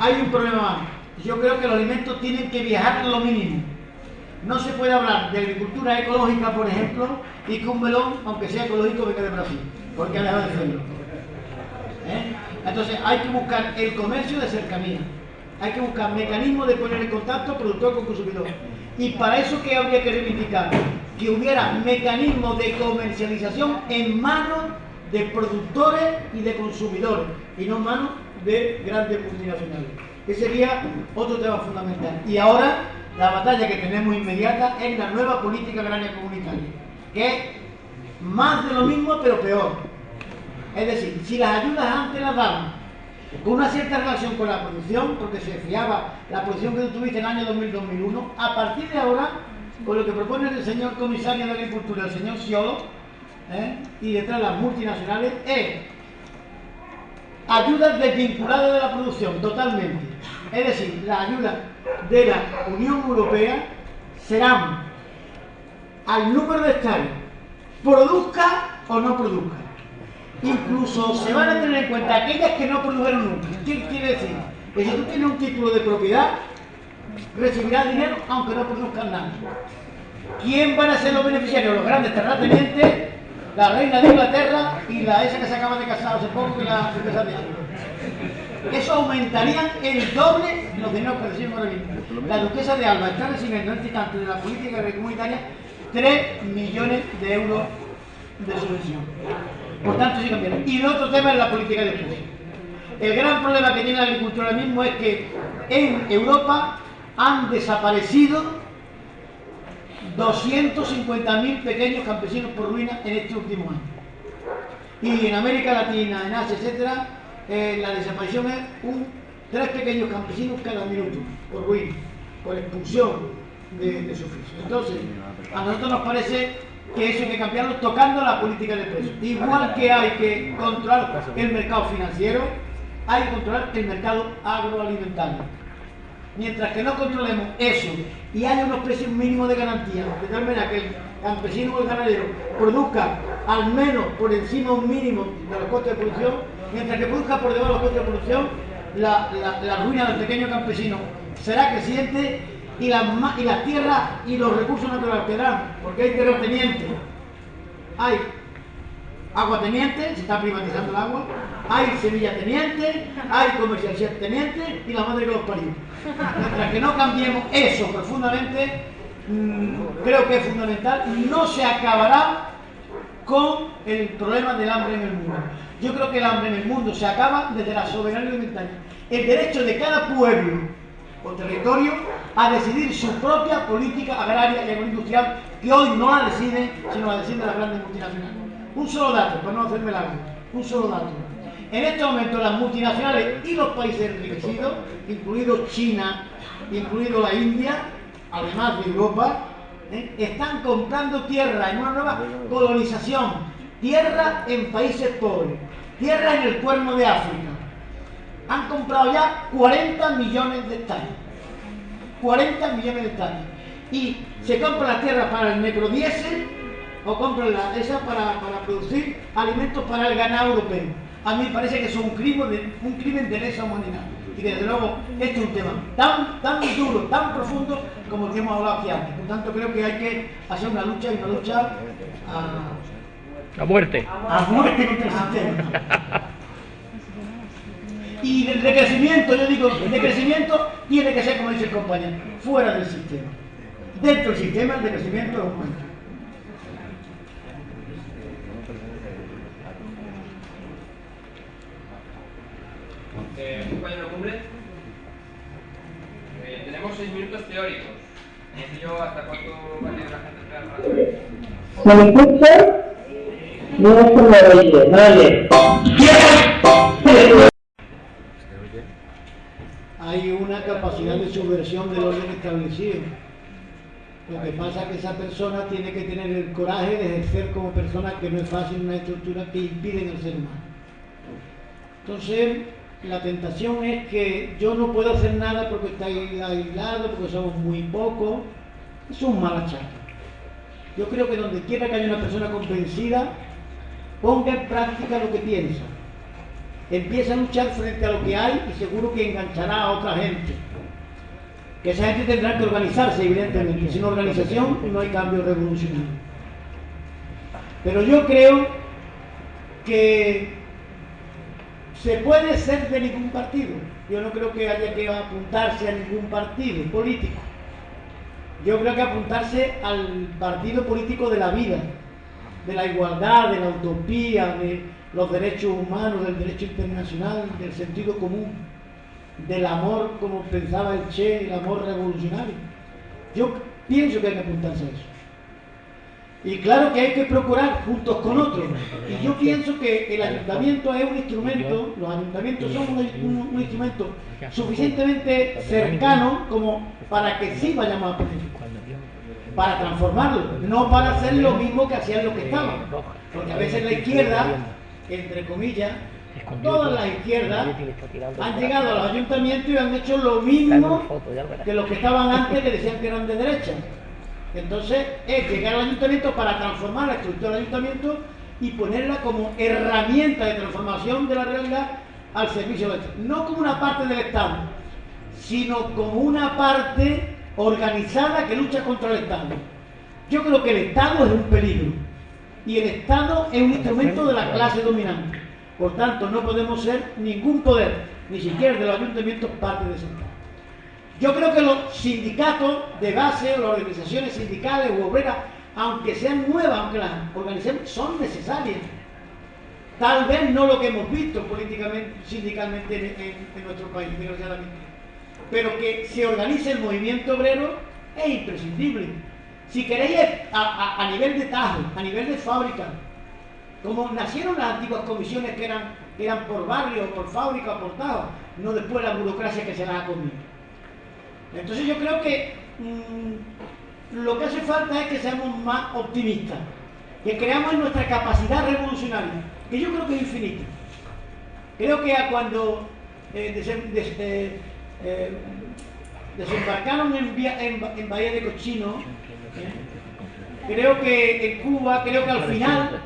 hay un problema más. Yo creo que los alimentos tienen que viajar lo mínimo. No se puede hablar de agricultura ecológica, por ejemplo, y que un melón, aunque sea ecológico, venga de Brasil, porque ha dejado de serlo. Entonces hay que buscar el comercio de cercanía. Hay que buscar mecanismos de poner en contacto productor con consumidor. Y para eso, ¿qué habría que reivindicar? Que hubiera mecanismos de comercialización en manos de productores y de consumidores, y no en manos de grandes multinacionales. Ese sería otro tema fundamental. Y ahora, la batalla que tenemos inmediata es la nueva política agraria comunitaria, que es más de lo mismo, pero peor. Es decir, si las ayudas antes las daban con una cierta relación con la producción, porque se fiaba la producción que tú tuviste en el año 2000-2001, a partir de ahora, con lo que propone el señor comisario de Agricultura, el señor Sciolo, y detrás las multinacionales, es ayudas desvinculadas de la producción, totalmente. Es decir, las ayudas de la Unión Europea serán al número de hectáreas, produzca o no produzca. Incluso se van a tener en cuenta aquellas que no produjeron nunca. ¿Qué quiere decir? Que si tú tienes un título de propiedad, recibirás dinero aunque no produzcas nada. ¿Quién van a ser los beneficiarios? Los grandes terratenientes, la reina de Inglaterra y esa que se acaba de casar hace poco, y la duquesa de Alba. Eso aumentaría el doble los dineros que reciben ahora mismo. La duquesa de Alba está recibiendo en este instante de la política agraria comunitaria 3 millones de euros de subvención. Por tanto, sí cambiaron. Y el otro tema es la política de precios. El gran problema que tiene la agricultura ahora mismo es que en Europa han desaparecido 250.000 pequeños campesinos por ruina en este último año. Y en América Latina, en Asia, etcétera, la desaparición es 3 pequeños campesinos cada minuto, por ruina, por expulsión de su oficio. Entonces, a nosotros nos parece que eso hay que cambiarlo tocando la política de precios. Igual que hay que controlar el mercado financiero, hay que controlar el mercado agroalimentario. Mientras que no controlemos eso y haya unos precios mínimos de garantía, de tal manera que el campesino o el ganadero produzca al menos por encima un mínimo de los costes de producción, mientras que produzca por debajo de los costes de producción, la ruina del pequeño campesino será creciente. Y las tierras y los recursos naturales quedarán, porque hay terratenientes, hay aguatenientes, se está privatizando el agua, hay semillatenientes, hay comercializatenientes y la madre que los parió. Mientras que no cambiemos eso profundamente, creo que es fundamental, no se acabará con el problema del hambre en el mundo. Yo creo que el hambre en el mundo se acaba desde la soberanía alimentaria. El derecho de cada pueblo o territorio a decidir su propia política agraria y agroindustrial, que hoy no la deciden, sino la deciden las grandes multinacionales. Un solo dato, para no hacerme largo, un solo dato. En este momento las multinacionales y los países enriquecidos, incluidos China, incluido la India, además de Europa, están comprando tierra en una nueva colonización, tierra en países pobres, tierra en el Cuerno de África. Han comprado ya 40 millones de hectáreas. 40 millones de hectáreas. Y se compra la tierra para el necrodiesel o compran esa para producir alimentos para el ganado europeo. A mí me parece que es un crimen de lesa humanidad. Y desde luego este es un tema tan duro, tan profundo como el que hemos hablado aquí antes. Por tanto, creo que hay que hacer una lucha a muerte. A muerte contra el sistema. Y el decrecimiento, yo digo, el decrecimiento tiene que ser, como dice el compañero, fuera del sistema. Dentro del sistema el decrecimiento es un momento. Compañero Cumbre, tenemos 6 minutos teóricos. No sé yo hasta cuánto va a tener la gente para ¿Se me escucha? No es como oye, no oye. Hay una capacidad de subversión del orden establecido. Lo que pasa es que esa persona tiene que tener el coraje de ejercer como persona, que no es fácil, una estructura que impiden al ser humano. Entonces, la tentación es que yo no puedo hacer nada porque está aislado, porque somos muy pocos. Es un mal achaque. Yo creo que donde quiera que haya una persona convencida, ponga en práctica lo que piensa. empieza a luchar frente a lo que hay y seguro que enganchará a otra gente. Que esa gente tendrá que organizarse, evidentemente. Sin organización no hay cambio revolucionario. Pero yo creo que se puede ser de ningún partido. Yo no creo que haya que apuntarse a ningún partido político. Yo creo que apuntarse al partido político de la vida, de la igualdad, de la utopía, de los derechos humanos, del derecho internacional, del sentido común, del amor, como pensaba el Che, el amor revolucionario. Yo pienso que hay que apuntarse a eso. Y claro que hay que procurar juntos con otros. Y yo pienso que el ayuntamiento es un instrumento, los ayuntamientos son un instrumento suficientemente cercano como para que sí vayamos a poner, para transformarlo, no para hacer lo mismo que hacían los que estaban. Porque a veces la izquierda, entre comillas, todas las izquierdas han llegado a los ayuntamientos y han hecho lo mismo que los que estaban antes, que decían que eran de derecha. Entonces es llegar al ayuntamiento para transformar la estructura del ayuntamiento y ponerla como herramienta de transformación de la realidad al servicio del Estado. No como una parte del Estado, sino como una parte organizada que lucha contra el Estado. Yo creo que el Estado es un peligro y el Estado es un instrumento de la clase dominante. Por tanto, no podemos ser ningún poder, ni siquiera de los ayuntamientos, parte de ese Estado. Yo creo que los sindicatos de base, o las organizaciones sindicales u obreras, aunque sean nuevas, aunque las organicemos, son necesarias. Tal vez no lo que hemos visto políticamente, sindicalmente en nuestro país, desgraciadamente. Pero que se organice el movimiento obrero es imprescindible. Si queréis a nivel de tajo, a nivel de fábrica, como nacieron las antiguas comisiones que eran por barrio, por fábrica, por tajo, no después la burocracia que se las ha comido. Entonces yo creo que lo que hace falta es que seamos más optimistas, que creamos en nuestra capacidad revolucionaria, que yo creo que es infinita. Creo que cuando desembarcaron en Bahía de Cochino, creo que en Cuba, creo que al final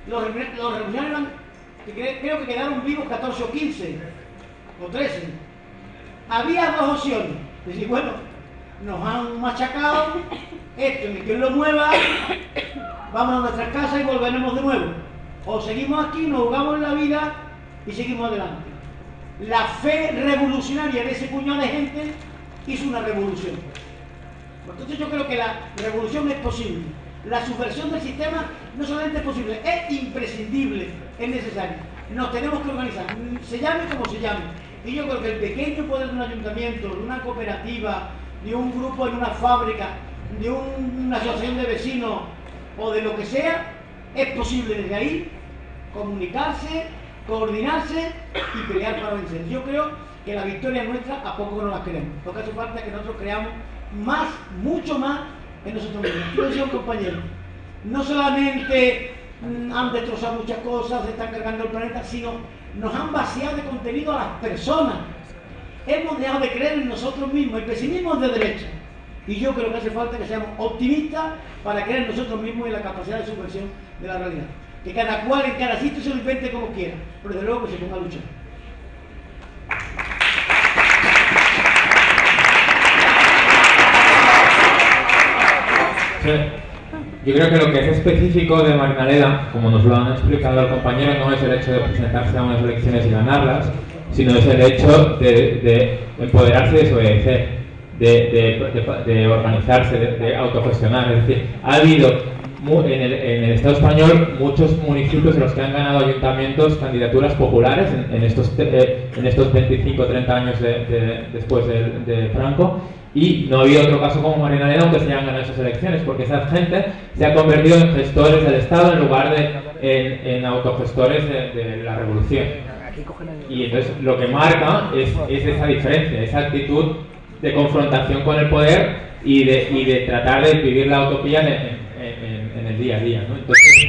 los revolucionarios eran, creo que quedaron vivos 14 o 15 o 13. Había dos opciones. Decir, bueno, nos han machacado, esto, ni quien lo mueva, vamos a nuestras casas y volveremos de nuevo. O seguimos aquí, nos jugamos la vida y seguimos adelante. La fe revolucionaria de ese puñado de gente hizo una revolución. Entonces yo creo que la revolución es posible. La subversión del sistema no solamente es posible, es imprescindible, es necesaria. Nos tenemos que organizar, se llame como se llame. Y yo creo que el pequeño poder de un ayuntamiento, de una cooperativa, de un grupo en una fábrica, de una asociación de vecinos o de lo que sea, es posible desde ahí comunicarse, coordinarse y pelear para vencer. Yo creo que la victoria nuestra a poco no la queremos. Lo que hace falta es que nosotros creamos más, mucho más en nosotros mismos. Yo decía un compañero, no solamente han destrozado muchas cosas, se están cargando el planeta, sino nos han vaciado de contenido a las personas. Hemos dejado de creer en nosotros mismos. El pesimismo es de derecha. Y yo creo que hace falta que seamos optimistas para creer en nosotros mismos y en la capacidad de subversión de la realidad. Que cada cual en cada sitio se lo invente como quiera, pero desde luego que se ponga a luchar. Sí. Yo creo que lo que es específico de Marinaleda, como nos lo han explicado el compañero, no es el hecho de presentarse a unas elecciones y ganarlas, sino es el hecho de empoderarse y desobedecer, de organizarse, de autogestionar. Es decir, ha habido en el Estado español muchos municipios en los que han ganado ayuntamientos candidaturas populares en estos 25 o 30 años después de Franco. Y no ha habido otro caso como Marinaleda aunque se hayan ganado esas elecciones, porque esa gente se ha convertido en gestores del Estado en lugar de en autogestores de la revolución. Y entonces lo que marca es esa diferencia, esa actitud de confrontación con el poder y de tratar de vivir la utopía en el día a día, ¿no? Entonces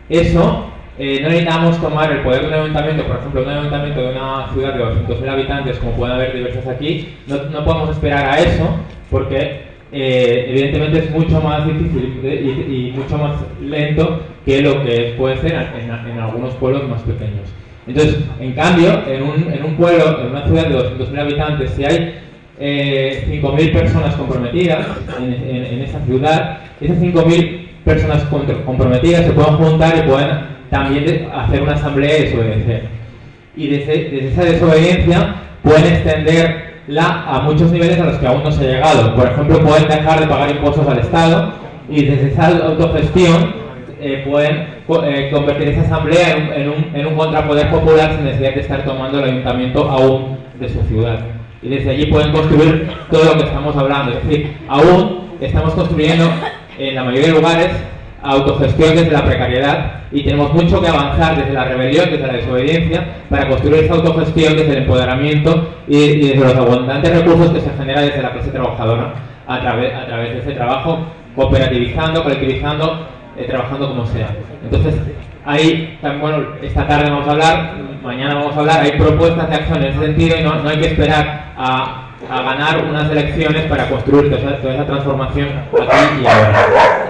eso no necesitamos tomar el poder de un ayuntamiento, por ejemplo, un ayuntamiento de una ciudad de 200.000 habitantes, como pueden haber diversas aquí, no podemos esperar a eso, porque evidentemente es mucho más difícil y mucho más lento que lo que puede ser en algunos pueblos más pequeños. Entonces, en cambio, en un pueblo, en una ciudad de 200.000 habitantes, si hay 5.000 personas comprometidas en esa ciudad, esas 5.000 personas comprometidas se pueden juntar y pueden también hacer una asamblea y desobedecer. Y desde esa desobediencia pueden extenderla a muchos niveles a los que aún no se ha llegado. Por ejemplo, pueden dejar de pagar impuestos al Estado y desde esa autogestión pueden convertir esa asamblea en un contrapoder popular sin necesidad de estar tomando el ayuntamiento aún de su ciudad. Y desde allí pueden construir todo lo que estamos hablando. Es decir, aún estamos construyendo en la mayoría de lugares autogestión desde la precariedad y tenemos mucho que avanzar desde la rebelión, desde la desobediencia, para construir esa autogestión desde el empoderamiento y desde los abundantes recursos que se generan desde la clase trabajadora a través de ese trabajo, cooperativizando, colectivizando, trabajando como sea. Entonces, ahí, bueno, esta tarde vamos a hablar, mañana vamos a hablar, hay propuestas de acción en ese sentido y no hay que esperar a ganar unas elecciones para construir toda esa transformación aquí y ahora.